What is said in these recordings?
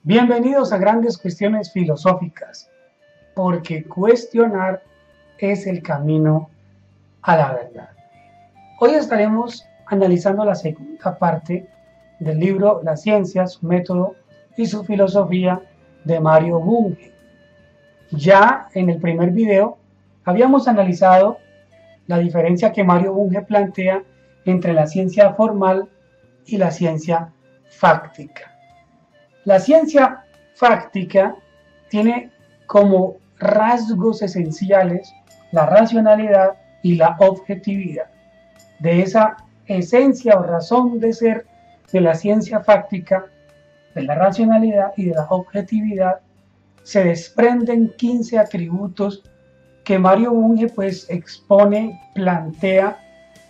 Bienvenidos a Grandes Cuestiones Filosóficas, porque cuestionar es el camino a la verdad. Hoy estaremos analizando la segunda parte del libro La ciencia, su método y su filosofía de Mario Bunge. Ya en el primer video habíamos analizado la diferencia que Mario Bunge plantea entre la ciencia formal y la ciencia fáctica. La ciencia fáctica tiene como rasgos esenciales la racionalidad y la objetividad. De esa esencia o razón de ser de la ciencia fáctica, de la racionalidad y de la objetividad, se desprenden 15 atributos que Mario Bunge pues expone, plantea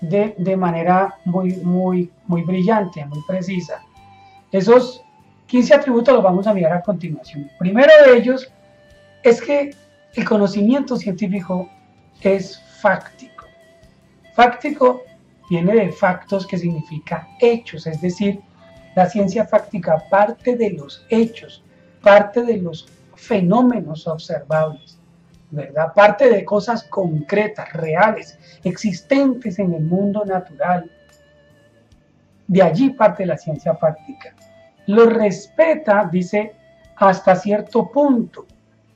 de manera muy brillante, muy precisa. Esos 15 atributos los vamos a mirar a continuación. El primero de ellos es que el conocimiento científico es fáctico. Fáctico viene de factos, que significa hechos, es decir, la ciencia fáctica parte de los hechos, parte de los fenómenos observables, ¿verdad? Parte de cosas concretas, reales, existentes en el mundo natural. De allí parte la ciencia fáctica. Lo respeta, dice, hasta cierto punto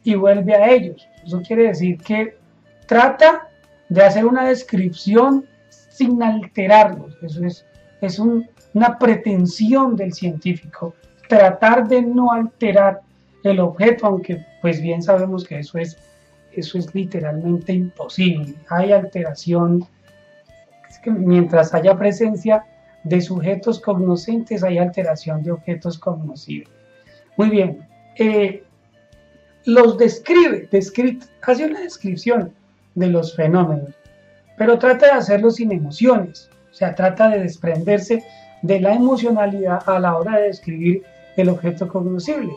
y vuelve a ellos. Eso quiere decir que trata de hacer una descripción sin alterarlos. Eso es una pretensión del científico, tratar de no alterar el objeto, aunque pues bien sabemos que eso es literalmente imposible. Hay alteración, es que mientras haya presencia de sujetos cognoscentes hay alteración de objetos cognoscibles. Muy bien, los describe, hace una descripción de los fenómenos, pero trata de hacerlo sin emociones, o sea, trata de desprenderse de la emocionalidad a la hora de describir el objeto cognoscible.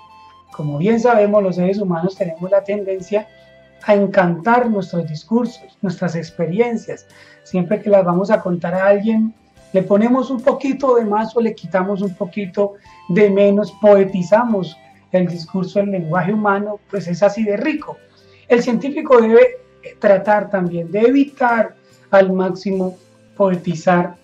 Como bien sabemos, los seres humanos tenemos la tendencia a encantar nuestros discursos, nuestras experiencias. Siempre que las vamos a contar a alguien, le ponemos un poquito de más o le quitamos un poquito de menos, poetizamos el discurso, el lenguaje humano, pues es así de rico. El científico debe tratar también de evitar al máximo poetizar,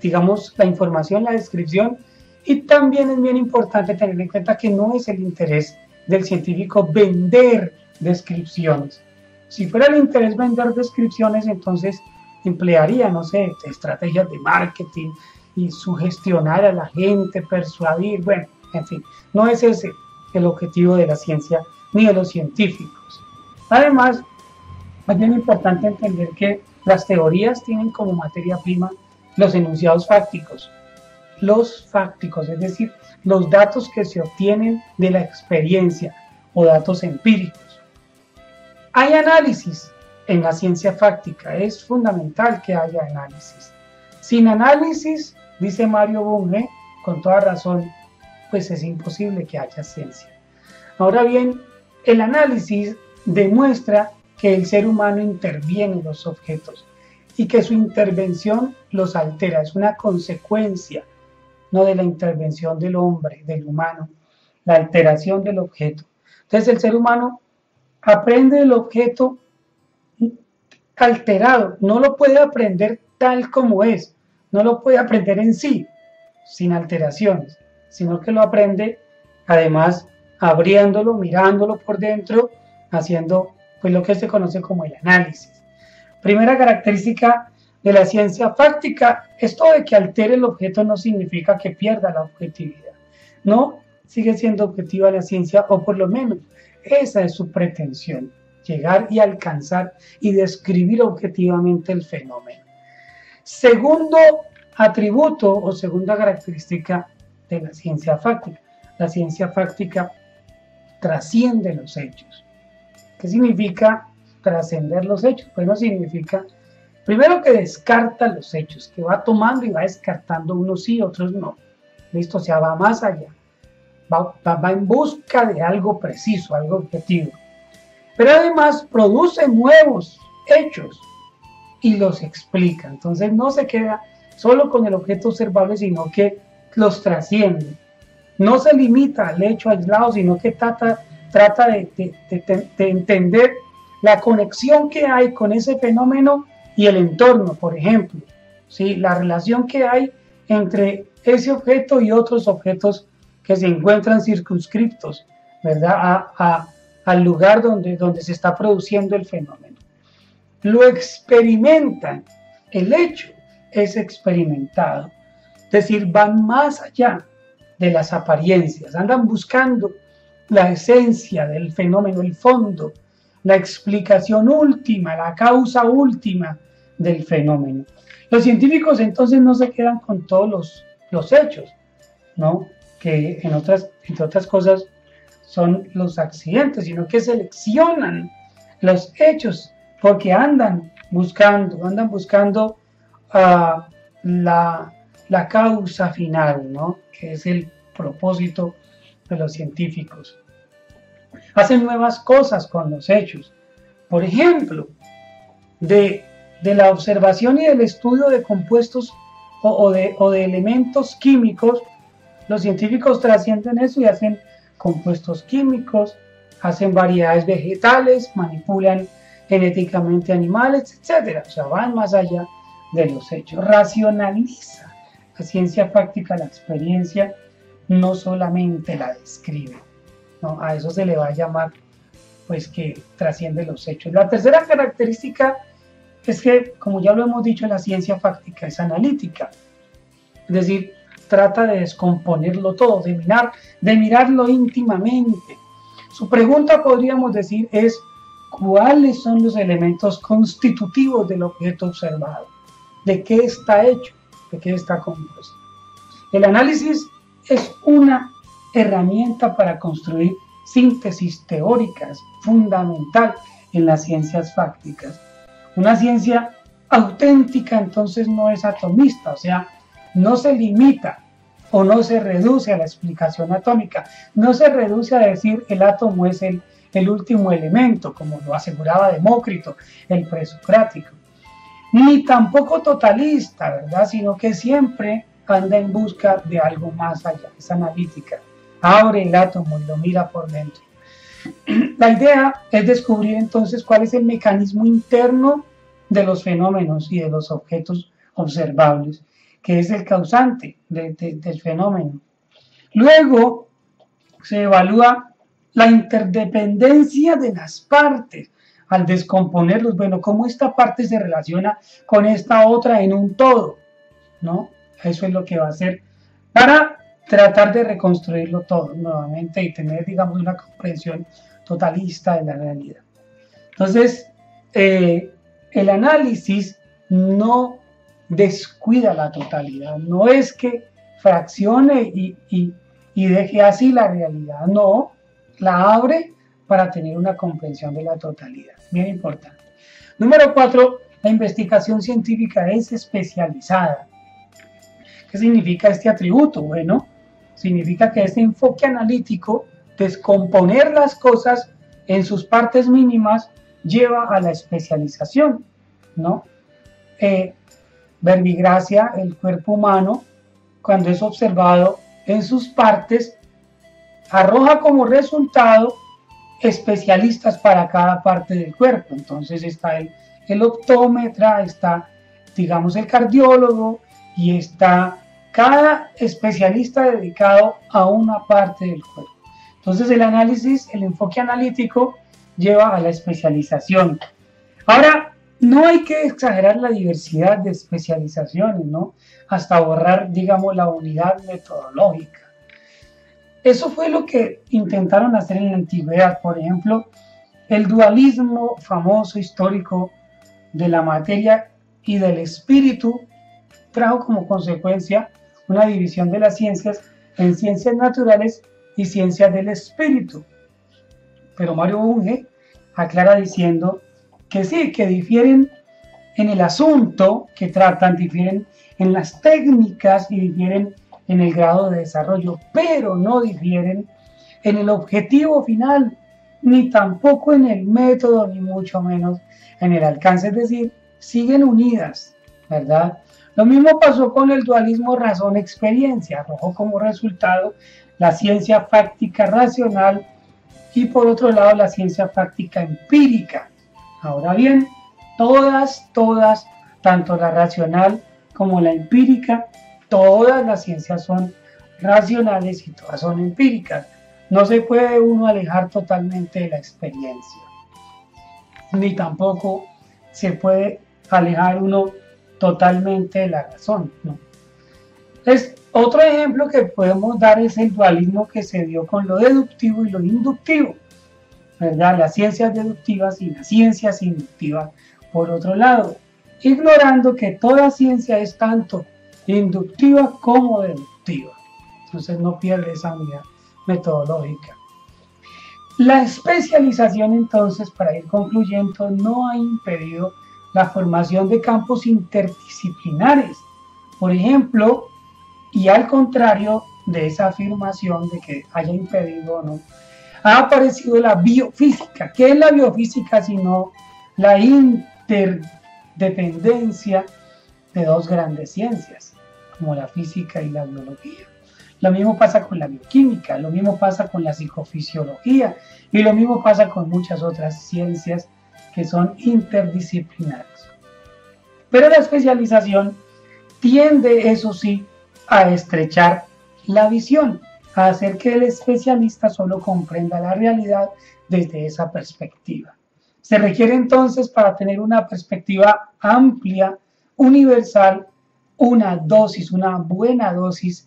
digamos, la información, la descripción, y también es bien importante tener en cuenta que no es el interés del científico vender descripciones. Si fuera el interés vender descripciones, entonces emplearía, no sé, estrategias de marketing y sugestionar a la gente, persuadir, bueno, en fin, no es ese el objetivo de la ciencia ni de los científicos. Además, es bien importante entender que las teorías tienen como materia prima los enunciados fácticos. Los fácticos, es decir, los datos que se obtienen de la experiencia o datos empíricos. Hay análisis en la ciencia fáctica, es fundamental que haya análisis. Sin análisis, dice Mario Bunge, con toda razón, pues es imposible que haya ciencia. Ahora bien, el análisis demuestra que el ser humano interviene en los objetos y que su intervención los altera, es una consecuencia, no de la intervención del hombre, del humano, la alteración del objeto. Entonces el ser humano aprende el objeto alterado, no lo puede aprender tal como es, no lo puede aprender en sí, sin alteraciones, sino que lo aprende además abriéndolo, mirándolo por dentro, haciendo pues lo que se conoce como el análisis. Primera característica de la ciencia fáctica, esto de que altere el objeto no significa que pierda la objetividad, no, sigue siendo objetiva la ciencia, o por lo menos esa es su pretensión, llegar y alcanzar y describir objetivamente el fenómeno. Segundo atributo o segunda característica de la ciencia fáctica trasciende los hechos. ¿Qué significa trascender los hechos? Pues no significa, primero, que descarta los hechos, que va tomando y va descartando unos sí, otros no. Listo, o sea, va más allá, va en busca de algo preciso, algo objetivo. Pero además produce nuevos hechos y los explica. Entonces no se queda solo con el objeto observable, sino que los trasciende. no se limita al hecho aislado, sino que trata de entender la conexión que hay con ese fenómeno y el entorno, por ejemplo, ¿sí? La relación que hay entre ese objeto y otros objetos que se encuentran circunscriptos, ¿verdad? Al lugar donde se está produciendo el fenómeno. Lo experimentan, el hecho es experimentado, es decir, van más allá de las apariencias, andan buscando la esencia del fenómeno, el fondo, la explicación última, la causa última del fenómeno. Los científicos entonces no se quedan con todos los hechos, ¿no? Que entre otras cosas son los accidentes, sino que seleccionan los hechos porque andan buscando la causa final, ¿no? Que es el propósito de los científicos. Hacen nuevas cosas con los hechos. Por ejemplo, de la observación y del estudio de compuestos o de elementos químicos, los científicos trascienden eso y hacen compuestos químicos, hacen variedades vegetales, manipulan genéticamente animales, etc. O sea, van más allá de los hechos. Racionaliza la ciencia práctica, la experiencia, no solamente la describe, ¿no? A eso se le va a llamar, pues, que trasciende los hechos. La tercera característica es que, como ya lo hemos dicho, la ciencia práctica es analítica, es decir, trata de descomponerlo todo, de mirarlo íntimamente. Su pregunta, podríamos decir, es ¿cuáles son los elementos constitutivos del objeto observado? ¿De qué está hecho? ¿De qué está compuesto? El análisis es una herramienta para construir síntesis teóricas fundamental en las ciencias fácticas. Una ciencia auténtica entonces no es atomista, o sea, no se limita o no se reduce a la explicación atómica, no se reduce a decir el átomo es el último elemento, como lo aseguraba Demócrito, el presocrático, ni tampoco totalista, ¿verdad? Sino que siempre anda en busca de algo más allá, es analítica, abre el átomo y lo mira por dentro. La idea es descubrir entonces cuál es el mecanismo interno de los fenómenos y de los objetos observables, que es el causante del fenómeno. Luego se evalúa la interdependencia de las partes al descomponerlos. Bueno, cómo esta parte se relaciona con esta otra en un todo, ¿no? Eso es lo que va a hacer para tratar de reconstruirlo todo nuevamente y tener, digamos, una comprensión totalista de la realidad. Entonces, el análisis no descuida la totalidad, no es que fraccione y deje así la realidad, no, la abre para tener una comprensión de la totalidad, bien importante. Número 4, la investigación científica es especializada. ¿Qué significa este atributo? Bueno, significa que este enfoque analítico, descomponer las cosas en sus partes mínimas, lleva a la especialización, ¿no? Verbigracia, el cuerpo humano, cuando es observado en sus partes, arroja como resultado especialistas para cada parte del cuerpo. Entonces está el optómetra, está, digamos, el cardiólogo y está cada especialista dedicado a una parte del cuerpo. Entonces el análisis, el enfoque analítico lleva a la especialización. Ahora, no hay que exagerar la diversidad de especializaciones, ¿no? Hasta borrar, digamos, la unidad metodológica. Eso fue lo que intentaron hacer en la antigüedad. Por ejemplo, el dualismo famoso histórico de la materia y del espíritu trajo como consecuencia una división de las ciencias en ciencias naturales y ciencias del espíritu. Pero Mario Bunge aclara diciendo que sí, que difieren en el asunto que tratan, difieren en las técnicas y difieren en el grado de desarrollo, pero no difieren en el objetivo final, ni tampoco en el método, ni mucho menos en el alcance, es decir, siguen unidas, ¿verdad? Lo mismo pasó con el dualismo razón-experiencia, arrojó como resultado la ciencia fáctica racional y por otro lado la ciencia fáctica empírica. Ahora bien, todas, tanto la racional como la empírica, todas las ciencias son racionales y todas son empíricas. No se puede uno alejar totalmente de la experiencia, ni tampoco se puede alejar uno totalmente de la razón, ¿no? Entonces, otro ejemplo que podemos dar es el dualismo que se dio con lo deductivo y lo inductivo, ¿verdad? Las ciencias deductivas y las ciencias inductivas por otro lado, ignorando que toda ciencia es tanto inductiva como deductiva. Entonces no pierde esa unidad metodológica. La especialización, entonces, para ir concluyendo, no ha impedido la formación de campos interdisciplinares. Por ejemplo, y al contrario de esa afirmación de que haya impedido o no, ha aparecido la biofísica. ¿Qué es la biofísica sino la interdependencia de dos grandes ciencias, como la física y la biología? Lo mismo pasa con la bioquímica, lo mismo pasa con la psicofisiología y lo mismo pasa con muchas otras ciencias que son interdisciplinares. Pero la especialización tiende, eso sí, a estrechar la visión, a hacer que el especialista solo comprenda la realidad desde esa perspectiva. Se requiere entonces, para tener una perspectiva amplia, universal, una buena dosis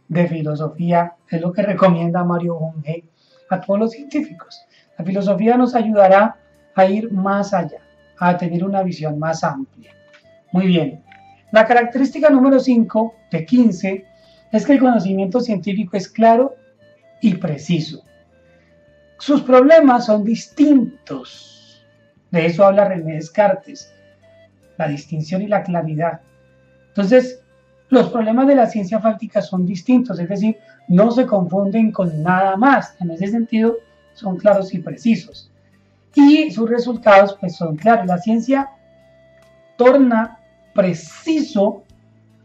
de filosofía, es lo que recomienda Mario Bunge a todos los científicos. La filosofía nos ayudará a ir más allá, a tener una visión más amplia. Muy bien. La característica número 5 de 15 es que el conocimiento científico es claro y preciso. Sus problemas son distintos. De eso habla René Descartes, la distinción y la claridad. Entonces, los problemas de la ciencia fáctica son distintos, es decir, no se confunden con nada más. En ese sentido, son claros y precisos. Y sus resultados, pues, son claros. La ciencia torna preciso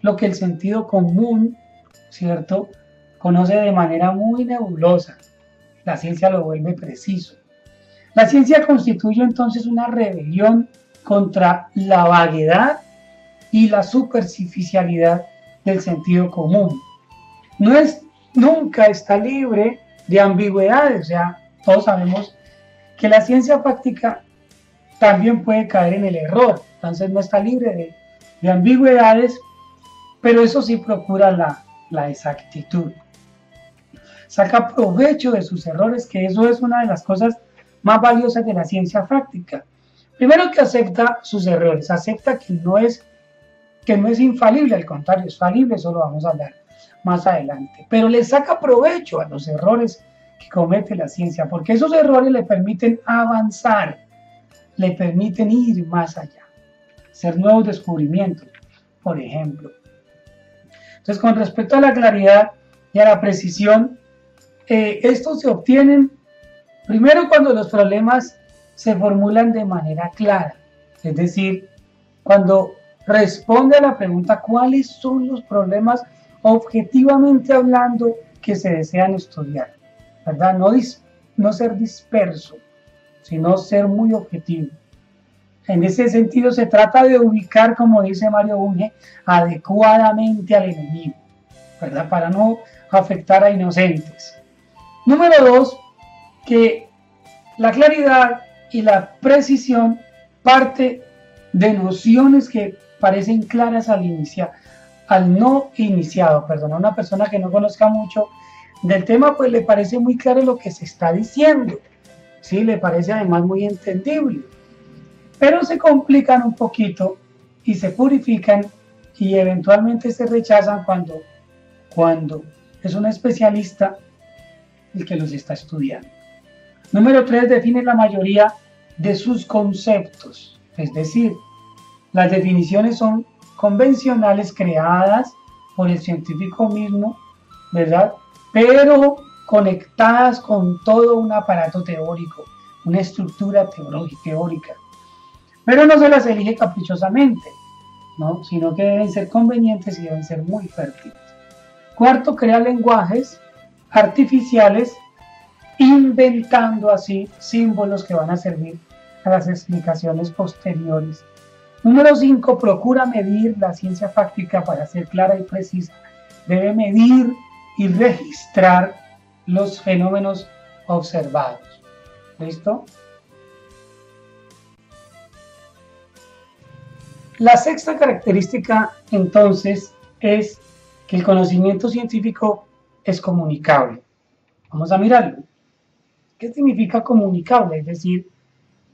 lo que el sentido común, ¿cierto?, conoce de manera muy nebulosa. La ciencia lo vuelve preciso. La ciencia constituye entonces una rebelión contra la vaguedad y la superficialidad del sentido común. Nunca está libre de ambigüedades, o sea, todos sabemos que la ciencia práctica también puede caer en el error, entonces no está libre de ambigüedades, pero eso sí procura la exactitud. Saca provecho de sus errores, que eso es una de las cosas más valiosas de la ciencia práctica. Primero, que acepta sus errores, acepta que no es infalible, al contrario, es falible, eso lo vamos a hablar más adelante. Pero le saca provecho a los errores que comete la ciencia, porque esos errores le permiten avanzar, le permiten ir más allá, hacer nuevos descubrimientos, por ejemplo. Entonces, con respecto a la claridad y a la precisión, estos se obtienen primero cuando los problemas se formulan de manera clara, es decir, cuando responde a la pregunta cuáles son los problemas objetivamente hablando que se desean estudiar, ¿verdad? No ser disperso, sino ser muy objetivo. En ese sentido se trata de ubicar, como dice Mario Bunge, adecuadamente al enemigo, ¿verdad? Para no afectar a inocentes. Número 2, que la claridad y la precisión parte de nociones que parecen claras al no iniciado, a una persona que no conozca mucho del tema, pues le parece muy claro lo que se está diciendo, ¿sí? Le parece además muy entendible, pero se complican un poquito y se purifican y eventualmente se rechazan cuando es un especialista el que los está estudiando. Número 3, define la mayoría de sus conceptos, es decir, las definiciones son convencionales creadas por el científico mismo, ¿verdad? Pero conectadas con todo un aparato teórico, una estructura teórica. Pero no se las elige caprichosamente, ¿no? Sino que deben ser convenientes y deben ser muy fértiles. Cuarto, crea lenguajes artificiales, inventando así símbolos que van a servir a las explicaciones posteriores. Número 5, procura medir la ciencia fáctica para ser clara y precisa. Debe medir y registrar los fenómenos observados. ¿Listo? La sexta característica, entonces, es que el conocimiento científico es comunicable. Vamos a mirarlo. ¿Qué significa comunicable? Es decir,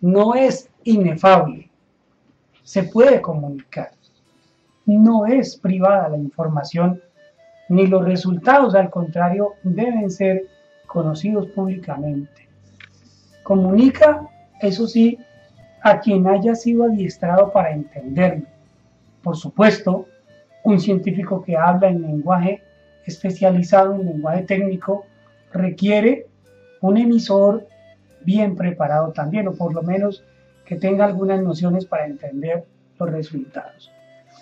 no es inefable. Se puede comunicar. No es privada la información ni los resultados, al contrario, deben ser conocidos públicamente. Comunica, eso sí, a quien haya sido adiestrado para entenderlo. Por supuesto, un científico que habla en lenguaje especializado, en lenguaje técnico, requiere un emisor bien preparado también, o por lo menos que tenga algunas nociones para entender los resultados.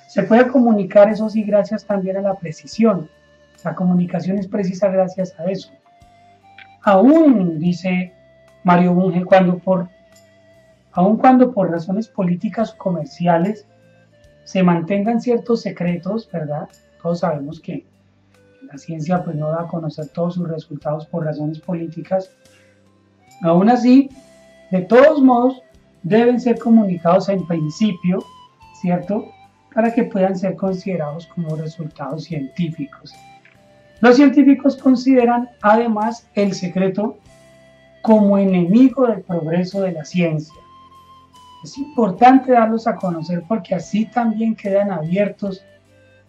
Se puede comunicar, eso sí, gracias también a la precisión. La comunicación es precisa gracias a eso. Aún, dice Mario Bunge, aun cuando por razones políticas o comerciales se mantengan ciertos secretos, ¿verdad? Todos sabemos que la ciencia pues no da a conocer todos sus resultados por razones políticas. Aún así, de todos modos, deben ser comunicados en principio, ¿cierto? Para que puedan ser considerados como resultados científicos. Los científicos consideran además el secreto como enemigo del progreso de la ciencia. Es importante darlos a conocer porque así también quedan abiertos,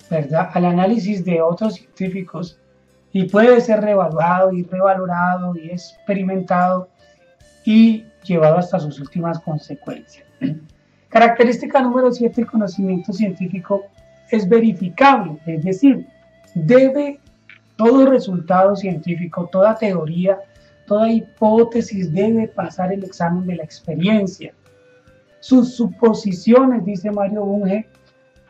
¿verdad?, al análisis de otros científicos y puede ser revaluado y revalorado y experimentado y llevado hasta sus últimas consecuencias. Característica número 7, el conocimiento científico es verificable, es decir, todo resultado científico, toda teoría, toda hipótesis debe pasar el examen de la experiencia. Sus suposiciones, dice Mario Bunge,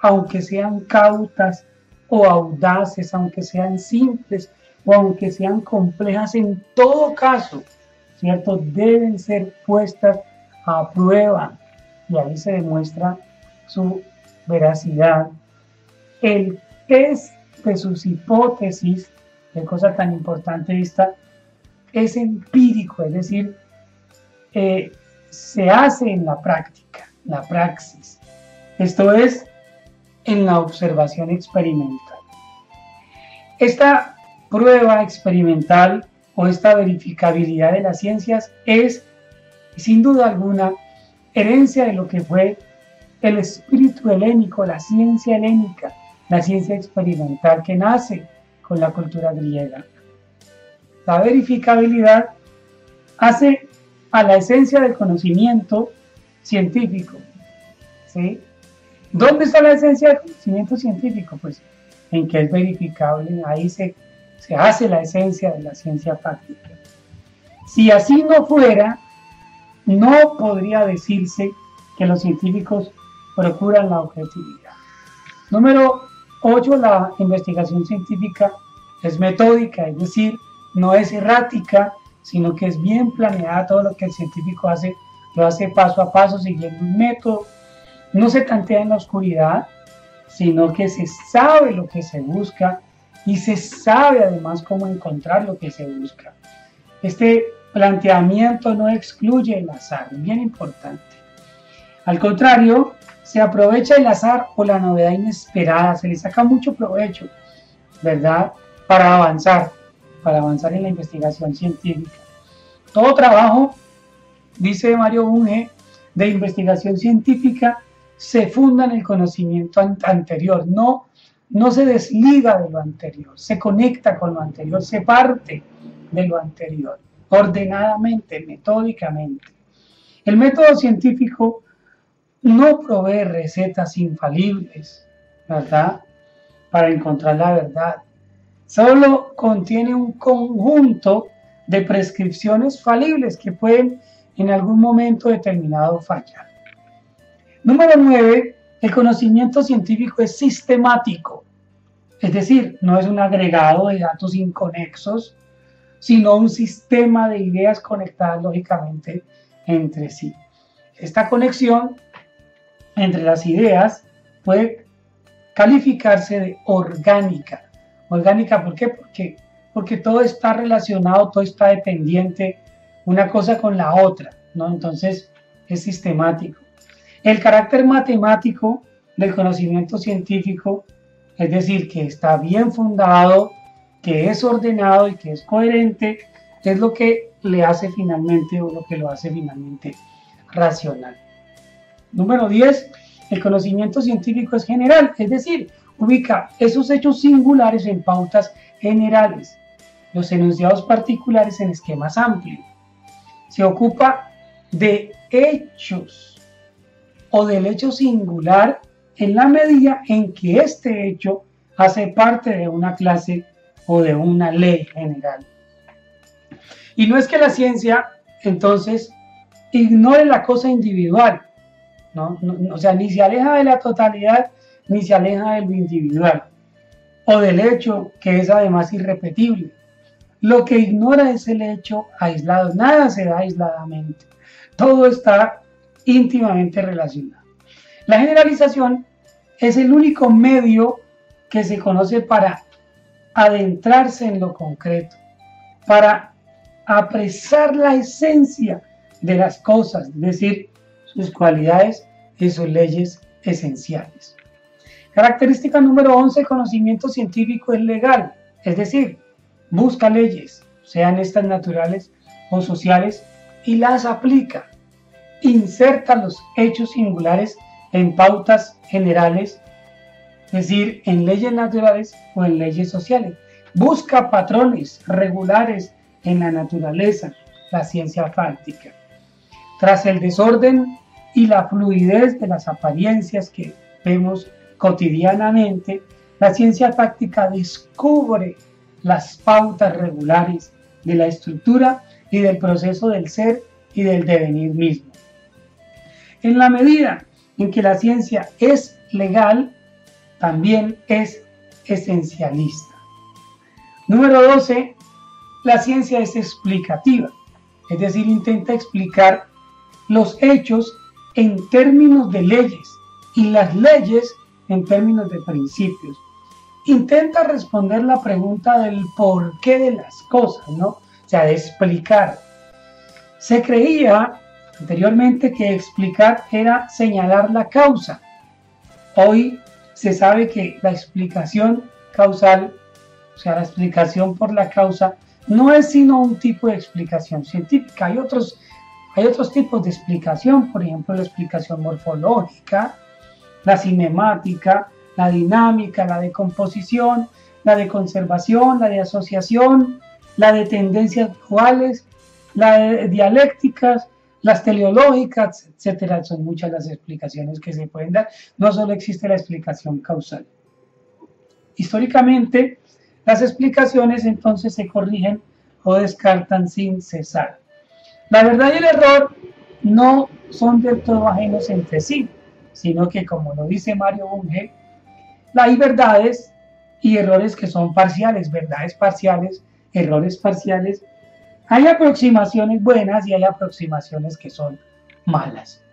aunque sean cautas o audaces, aunque sean simples o aunque sean complejas, en todo caso, ¿cierto?, deben ser puestas a prueba y ahí se demuestra su veracidad. El test de sus hipótesis, qué cosa tan importante esta, es empírico, es decir, se hace en la práctica, la praxis. Esto es, en la observación experimental. Esta prueba experimental o esta verificabilidad de las ciencias es, sin duda alguna, herencia de lo que fue el espíritu helénico, la ciencia helénica, la ciencia experimental que nace con la cultura griega. La verificabilidad hace a la esencia del conocimiento científico, ¿sí? ¿Dónde está la esencia del conocimiento científico? Pues en que es verificable, ahí se hace la esencia de la ciencia práctica. Si así no fuera, no podría decirse que los científicos procuran la objetividad. Número 8, la investigación científica es metódica, es decir, no es errática, sino que es bien planeada. Todo lo que el científico hace, lo hace paso a paso, siguiendo un método. No se tantea en la oscuridad, sino que se sabe lo que se busca y se sabe además cómo encontrar lo que se busca. Este planteamiento no excluye el azar, es bien importante. Al contrario, se aprovecha el azar o la novedad inesperada, se le saca mucho provecho, ¿verdad?, para avanzar en la investigación científica. Todo trabajo, dice Mario Bunge, de investigación científica se funda en el conocimiento anterior, no se desliga de lo anterior, se conecta con lo anterior, se parte de lo anterior, ordenadamente, metódicamente. El método científico no provee recetas infalibles, ¿verdad?, para encontrar la verdad. Solo contiene un conjunto de prescripciones falibles que pueden en algún momento determinado fallar. Número 9, El conocimiento científico es sistemático, es decir, no es un agregado de datos inconexos, sino un sistema de ideas conectadas lógicamente entre sí. Esta conexión entre las ideas puede calificarse de orgánica. Orgánica, ¿por qué? Porque todo está relacionado, todo está dependiente una cosa con la otra, ¿no? Entonces es sistemático. El carácter matemático del conocimiento científico, es decir, que está bien fundado, que es ordenado y que es coherente, es lo que le hace finalmente o lo que lo hace finalmente racional. Número 10, el conocimiento científico es general, es decir, ubica esos hechos singulares en pautas generales, los enunciados particulares en esquemas amplios. Se ocupa de hechos o del hecho singular en la medida en que este hecho hace parte de una clase o de una ley general. Y no es que la ciencia, entonces, ignore la cosa individual, ¿no? O sea, ni se aleja de la totalidad, ni se aleja de lo individual, o del hecho que es además irrepetible. Lo que ignora es el hecho aislado, nada se da aisladamente, todo está íntimamente relacionado. La generalización es el único medio que se conoce para adentrarse en lo concreto, para apresar la esencia de las cosas, es decir, sus cualidades y sus leyes esenciales. Característica número 11, conocimiento científico es legal, es decir, busca leyes, sean estas naturales o sociales, y las aplica. Inserta los hechos singulares en pautas generales, es decir, en leyes naturales o en leyes sociales. Busca patrones regulares en la naturaleza, la ciencia fáctica. Tras el desorden y la fluidez de las apariencias que vemos cotidianamente, la ciencia fáctica descubre las pautas regulares de la estructura y del proceso del ser y del devenir mismo. En la medida en que la ciencia es legal, también es esencialista. Número 12, la ciencia es explicativa, es decir, intenta explicar los hechos en términos de leyes y las leyes en términos de principios. Intenta responder la pregunta del porqué de las cosas, ¿no? O sea, de explicar. Se creía anteriormente que explicar era señalar la causa. Hoy se sabe que la explicación causal, o sea, la explicación por la causa, no es sino un tipo de explicación científica. Hay otros tipos de explicación, por ejemplo, la explicación morfológica, la cinemática, la dinámica, la de composición, la de conservación, la de asociación, la de tendencias visuales, la de dialécticas, las teleológicas, etcétera. Son muchas las explicaciones que se pueden dar. No solo existe la explicación causal. Históricamente, las explicaciones entonces se corrigen o descartan sin cesar. La verdad y el error no son del todo ajenos entre sí, sino que, como lo dice Mario Bunge, hay verdades y errores que son parciales, verdades parciales, errores parciales. Hay aproximaciones buenas y hay aproximaciones que son malas.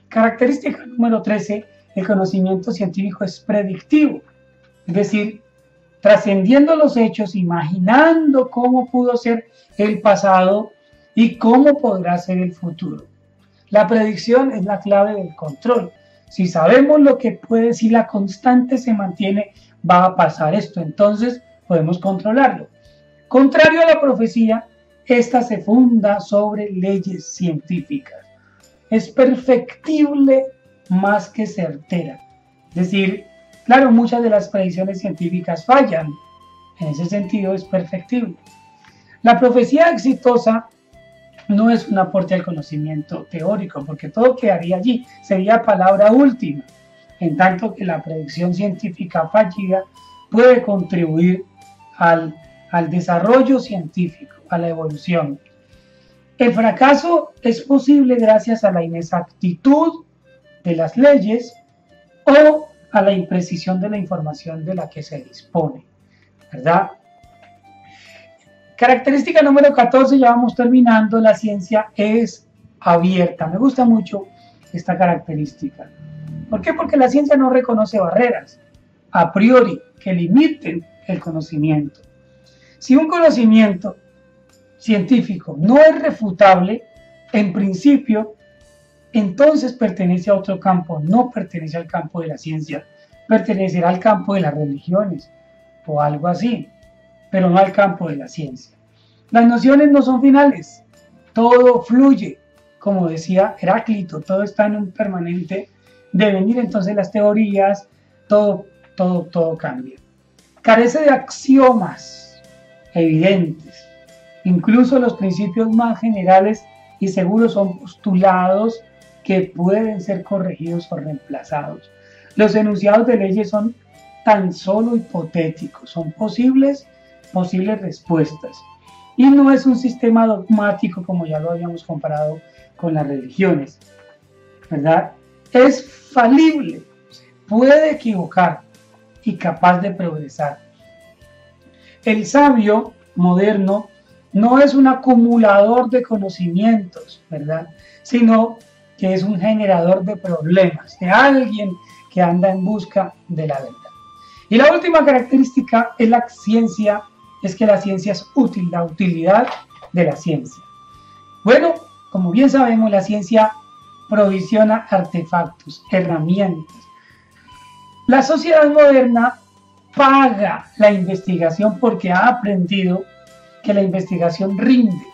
Característica número 13, el conocimiento científico es predictivo, es decir, trascendiendo los hechos, imaginando cómo pudo ser el pasado y cómo podrá ser el futuro. La predicción es la clave del control. Si sabemos lo que puede, si la constante se mantiene, va a pasar esto, entonces podemos controlarlo. Contrario a la profecía, esta se funda sobre leyes científicas. Es perfectible más que certera. Es decir, claro, muchas de las predicciones científicas fallan. En ese sentido es perfectible. La profecía exitosa no es un aporte al conocimiento teórico, porque todo quedaría allí, sería palabra última, en tanto que la predicción científica fallida puede contribuir al desarrollo científico, a la evolución. El fracaso es posible gracias a la inexactitud de las leyes o a la imprecisión de la información de la que se dispone, ¿verdad? Característica número 14, ya vamos terminando, la ciencia es abierta. Me gusta mucho esta característica. ¿Por qué? Porque la ciencia no reconoce barreras a priori que limiten el conocimiento. Si un conocimiento científico no es refutable, en principio, entonces pertenece a otro campo, no pertenece al campo de la ciencia, pertenecerá al campo de las religiones o algo así, pero no al campo de la ciencia. Las nociones no son finales, todo fluye, como decía Heráclito, todo está en un permanente devenir, entonces las teorías, todo cambia. Carece de axiomas evidentes, incluso los principios más generales y seguros son postulados que pueden ser corregidos o reemplazados. Los enunciados de leyes son tan solo hipotéticos, son posibles respuestas. Y no es un sistema dogmático como ya lo habíamos comparado con las religiones, ¿verdad? Es falible, puede equivocar y capaz de progresar. El sabio moderno no es un acumulador de conocimientos, ¿verdad? Sino que es un generador de problemas, de alguien que anda en busca de la verdad. Y la última característica es que la ciencia es útil, la utilidad de la ciencia. Bueno, como bien sabemos, la ciencia provisiona artefactos, herramientas. La sociedad moderna paga la investigación porque ha aprendido que la investigación rinde,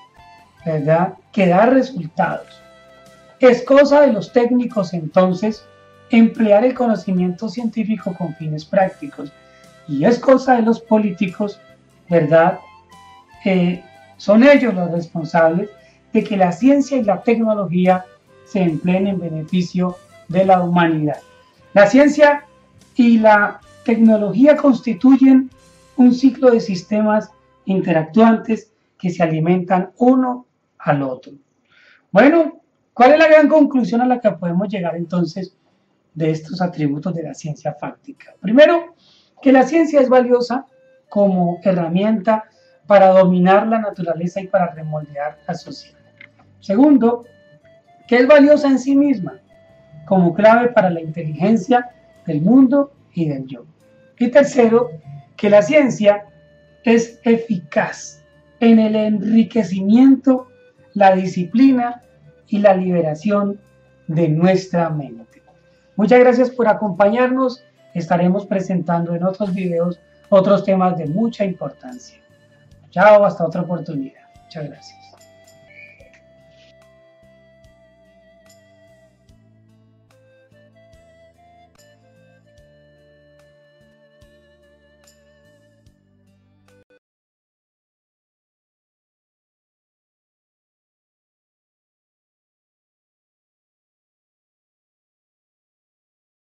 ¿verdad? Que da resultados. Es cosa de los técnicos entonces emplear el conocimiento científico con fines prácticos, y es cosa de los políticos, ¿verdad? Son ellos los responsables de que la ciencia y la tecnología se empleen en beneficio de la humanidad. La ciencia y la tecnología constituyen un ciclo de sistemas interactuantes que se alimentan uno al otro. Bueno, ¿cuál es la gran conclusión a la que podemos llegar entonces de estos atributos de la ciencia fáctica? Primero, que la ciencia es valiosa como herramienta para dominar la naturaleza y para remoldear la sociedad. Segundo, que es valiosa en sí misma como clave para la inteligencia del mundo y del yo. Y tercero, que la ciencia es eficaz en el enriquecimiento, la disciplina y la liberación de nuestra mente. Muchas gracias por acompañarnos. Estaremos presentando en otros videos otros temas de mucha importancia. Chao, hasta otra oportunidad. Muchas gracias.